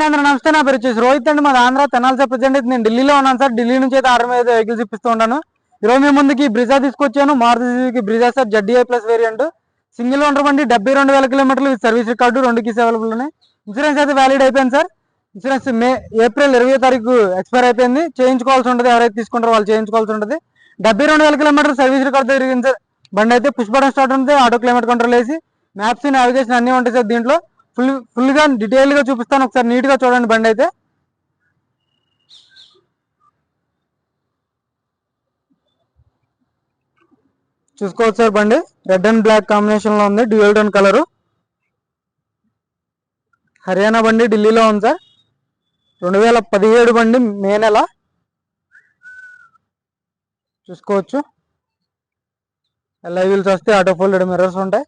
అందరూ నమస్తే. నా పేరు వచ్చేసి రోహిత్ అండి. మాది ఆంధ్ర తెనాలి సార్. ప్రజెంట్ అయితే నేను ఢిల్లీలో ఉన్నాను సార్. ఢిల్లీ నుంచి అయితే ఆర్డర్ మీద వెహికల్స్ ఇప్పిస్తూ ఉంటాను. ఈరోజు మీ ముందుకి బ్రిజా తీసుకొచ్చాను. Maruti Suzuki Brezza sir ZDI plus variant. Single owner బండి, 72,000 కిలోమీటర్లు with service record, 2 keys available ఉన్నాయి. ఇన్సూరెన్స్ అయితే వ్యాలిడ్ అయిపోయింది సార్. ఇన్సూరెన్స్ ఏప్రిల్ 20వ తారీఖు ఎక్స్పైర్ అయిపోయింది. చేయించుకోవాల్సి ఉంటుంది. ఎవరైతే తీసుకుంటారో వాళ్ళు చేయించుకోవాల్సి ఉంటుంది. 72,000 కిలోమీటర్లు సర్వీస్ రికార్డు తిరిగింది సార్. బండి అయితే పుష్ బటన్ స్టార్ట్ ఉంటుంది. ఆటో క్లైమేట్ కంట్రోల్ వేసి మ్యాప్స్, నావిగేషన్ అన్నీ ఉంటాయి సార్. దీంట్లో ఫుల్ గా డీటెయిల్ గా చూపిస్తాను. ఒకసారి నీట్ గా చూడండి బండి అయితే. చూసుకోవచ్చు సార్. బండి రెడ్ అండ్ బ్లాక్ కాంబినేషన్ లో ఉంది. Dual tone colour. హర్యానా బండి, ఢిల్లీలో ఉంది సార్. 2017 బండి, మే నెల. చూసుకోవచ్చు. LI వీల్స్ వస్తే ఆటో ఫోల్డెడ్ మిర్రర్స్ ఉంటాయి.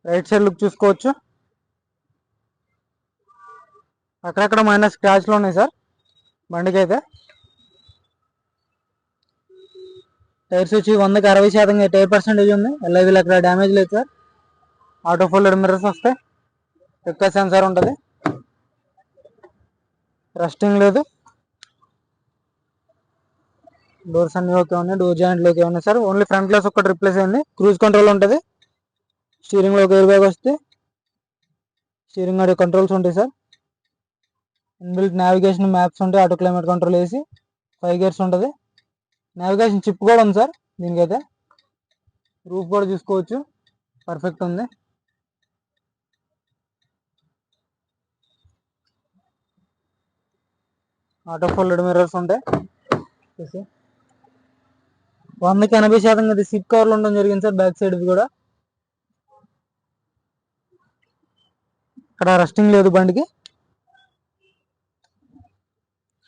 రైట్ సైడ్ లుక్ చూసుకోవచ్చు. అక్కడక్కడ మైనస్ స్క్రాచ్లు ఉన్నాయి సార్ బండికి అయితే. టైర్స్ వచ్చి 100కి 60% టైర్ పర్సెంటేజ్ ఉంది. LI వీల్ అక్కడ డ్యామేజ్ లేదు సార్. ఆటో ఫోల్డెడ్ మిర్రర్స్ వస్తాయి. ఎక్క సెన్సార్ ఉంటుంది. రస్టింగ్ లేదు. డోర్స్ అన్ని ఓకే ఉన్నాయి. డోర్ జాయింట్లు ఓకే ఉన్నాయి సార్. ఓన్లీ ఫ్రంట్ గ్లాస్ ఒక్కటి రిప్లేస్ అయింది. క్రూజ్ కంట్రోల్ ఉంటుంది. స్టీరింగ్ లో ఒక ఎయిర్ బ్యాగ్ వస్తే స్టీరింగ్ ఆడియో కంట్రోల్స్ ఉంటాయి సార్. ఇన్బిల్ట్ నావిగేషన్, మ్యాప్స్ ఉంటాయి. ఆటో క్లైమేట్ కంట్రోల్ వేసి 5 gears ఉంటుంది. నావిగేషన్ చిప్ కూడా ఉంది సార్ దీనికైతే. రూఫ్ కూడా చూసుకోవచ్చు, పర్ఫెక్ట్ ఉంది. ఆటో ఫోల్డెడ్ మిర్రర్స్ ఉంటాయి. 100కి 80% అది సీట్ కవర్లు ఉండడం జరిగింది సార్. బ్యాక్ సైడ్ కూడా ఇక్కడ రస్టింగ్ లేదు బండికి.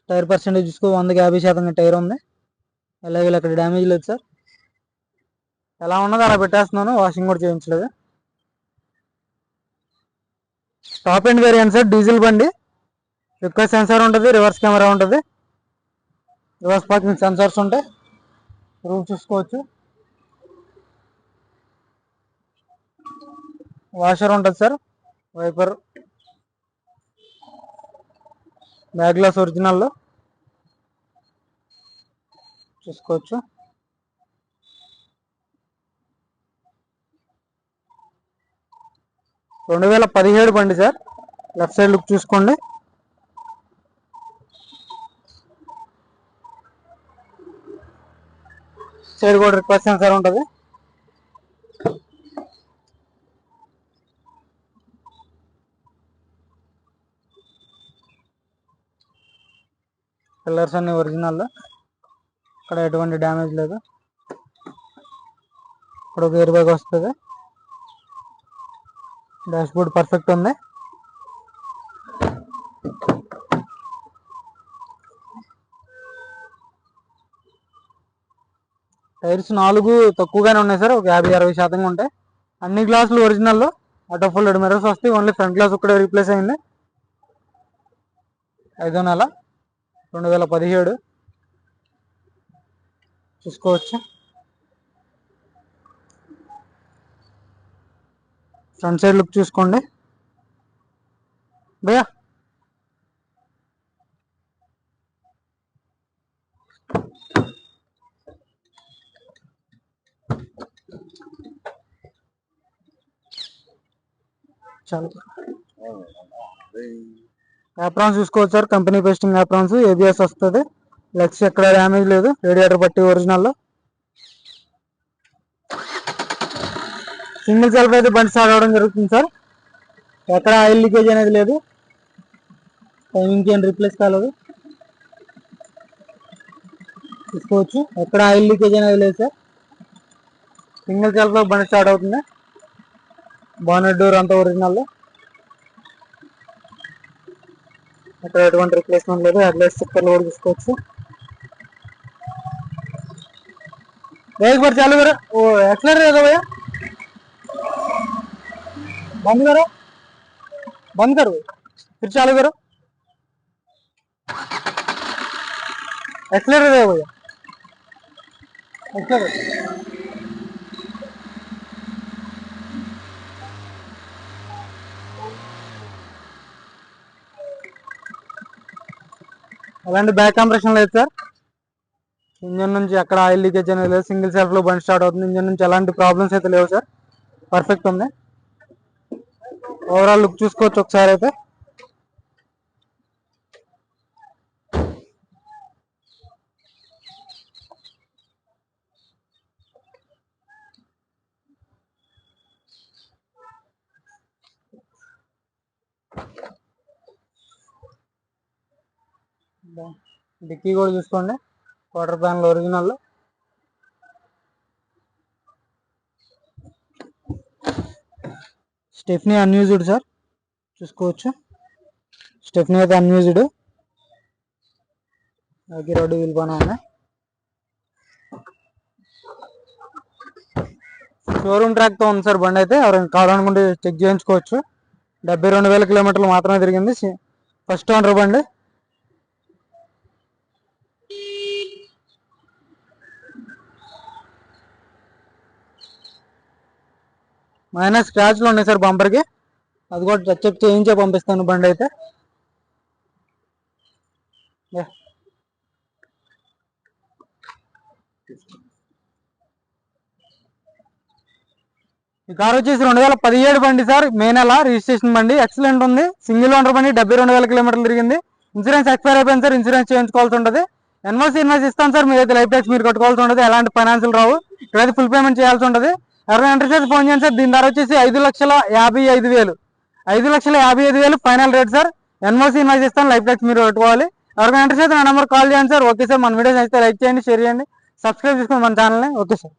టైర్ పర్సెంటేజ్ చూసుకో, 100కి 50% టైర్ ఉంది. అలాగే అక్కడ డ్యామేజ్ లేదు సార్. ఎలా ఉన్నదో అలా పెట్టేస్తున్నాను. వాషింగ్ కూడా చేయించలేదు. Top end variant sir. Diesel బండి. రిక్వెస్ట్ సెన్సార్ ఉంటుంది. రివర్స్ కెమెరా ఉంటుంది. రివర్స్ పార్కింగ్ సెన్సార్స్ ఉంటాయి. రూమ్ చూసుకోవచ్చు. వాషర్ ఉంటుంది sir. Wiper, back glass original చూసుకోవచ్చు. 2017 బండి సార్. లెఫ్ట్ సైడ్ లుక్ చూసుకోండి. సైడ్ కూడా రిక్వెస్ట్ సెన్సార్ ఉంటుంది. పిల్లర్స్ అన్ని ఒరిజినల్. ఇక్కడ ఎటువంటి డ్యామేజ్ లేదు. ఇక్కడ ఒక ఎయిర్ బ్యాగ్ వస్తుంది. డాష్ బోర్డ్ పర్ఫెక్ట్ ఉంది. టైర్స్ 4 తక్కువగానే ఉన్నాయి సార్. ఒక 50-60% ఉంటాయి. అన్ని గ్లాసులు ఒరిజినల్. ఆటో ఫోల్డెడ్ మిర్రర్స్ వస్తాయి. ఓన్లీ ఫ్రంట్ గ్లాస్ ఒక్కడే రీప్లేస్ అయింది. 5వ నెల 2017 చూసుకోవచ్చు. ఫ్రంట్ సైడ్ లుక్ చూసుకోండి భయ్యా. చాలు. యాప్రాన్స్ చూసుకోవచ్చు sir. Company pasting aprons. ABS వస్తుంది. లెగ్స్ ఎక్కడ డ్యామేజ్ లేదు. రేడియేటర్ పట్టి ఒరిజినల్. సింగిల్ సెల్ఫ్ అయితే బండి స్టార్ట్ అవ్వడం జరుగుతుంది సార్. ఎక్కడ ఆయిల్ లీకేజ్ అనేది లేదు. టైమింగ్కి ఏం రీప్లేస్ కాలేదు. చూసుకోవచ్చు. ఎక్కడ ఆయిల్ లీకేజ్ అనేది లేదు సార్. సింగిల్ సెల్ఫ్ బండి స్టార్ట్ అవుతుంది. బానెట్ డోర్ అంతా ఒరిజినల్. ఇక్కడ ఎటువంటి రిప్లేస్మెంట్ లేదు. హెడ్లైట్ స్టిక్కర్లు కూడా చూసుకోవచ్చు. एक बार चालू करो. वो एक्सलेटर है भैया, बंद करो, बंद करो, फिर चालू करो. एक्सलेटर है भैया, एक्सलेटर. అలాంటి బ్యాక్ కంప్రెషన్ లేదు సార్. ఇంజన్ నుంచి ఎక్కడ ఆయిల్ లీకేజ్ అనేది లేదు. సింగిల్ సెల్ఫ్ లో బండి స్టార్ట్ అవుతుంది. ఇంజన్ నుంచి ఎలాంటి ప్రాబ్లమ్స్ అయితే లేవు సార్. పర్ఫెక్ట్ ఉంది. ఓవరాల్ లుక్ చూసుకోవచ్చు ఒకసారి అయితే. డిక్కీ కూడా చూసుకోండి, quarter panel original. Stepney unused sir, చూసుకోవచ్చు. స్టెఫ్నీ అయితే అన్యూజ్డ్. రోడ్డు వీల్పాన ఉన్నాయి. షోరూమ్ ట్రాక్ తో ఉంది సార్ బండి అయితే. ఎవరైనా కావాలనుకుంటే చెక్ చేయించుకోవచ్చు. 72,000 కిలోమీటర్లు మాత్రమే తిరిగింది. ఫస్ట్ ఓనర్ బండి. మైనస్ స్క్రాచ్లు ఉన్నాయి సార్ బంపర్కి. అది కూడా టచ్అప్ చేయించే పంపిస్తాను బండి అయితే. ఈ కార్ వచ్చేసి 2017 బండి సార్. మే నెల రిజిస్ట్రేషన్ బండి. ఎక్సలెంట్ ఉంది. సింగిల్ ఓనర్ బండి. 72,000 కిలోమీటర్లు తిరిగింది. ఇన్సూరెన్స్ ఎక్స్పైర్ అయిపోయింది సార్. ఇన్సూరెన్స్ చేయించుకోవాల్సి ఉంటుంది. ఎన్ఓసి ఇన్వాయిస్ ఇస్తాను సార్. మీరైతే లైఫ్ ట్యాక్స్ మీరు కట్టుకోవాల్సి ఉంటుంది. ఎలాంటి ఫైనాన్షియల్ రావు. ఇక్కడైతే ఫుల్ పేమెంట్ చేయాల్సి ఉంటుంది. ఎవరైనా ఇంట్రెస్ట్ అయితే ఫోన్ చేయండి సార్. దీని ధర వచ్చేసి 5,55,000. 5,55,000 final rate sir. NOC invoice ఇస్తాను. లైఫ్ ట్యాక్స్ మీరు కట్టుకోవాలి. ఎవరికైనా ఇంట్రెస్ట్ అయితే నా నెంబర్ కాల్ చేయండి సార్. Okay sir. మన వీడియోస్ అయితే లైక్ చేయండి, షేర్ చేయండి, సబ్స్క్రైబ్ చేసుకోండి మన ఛానల్ని. Okay sir.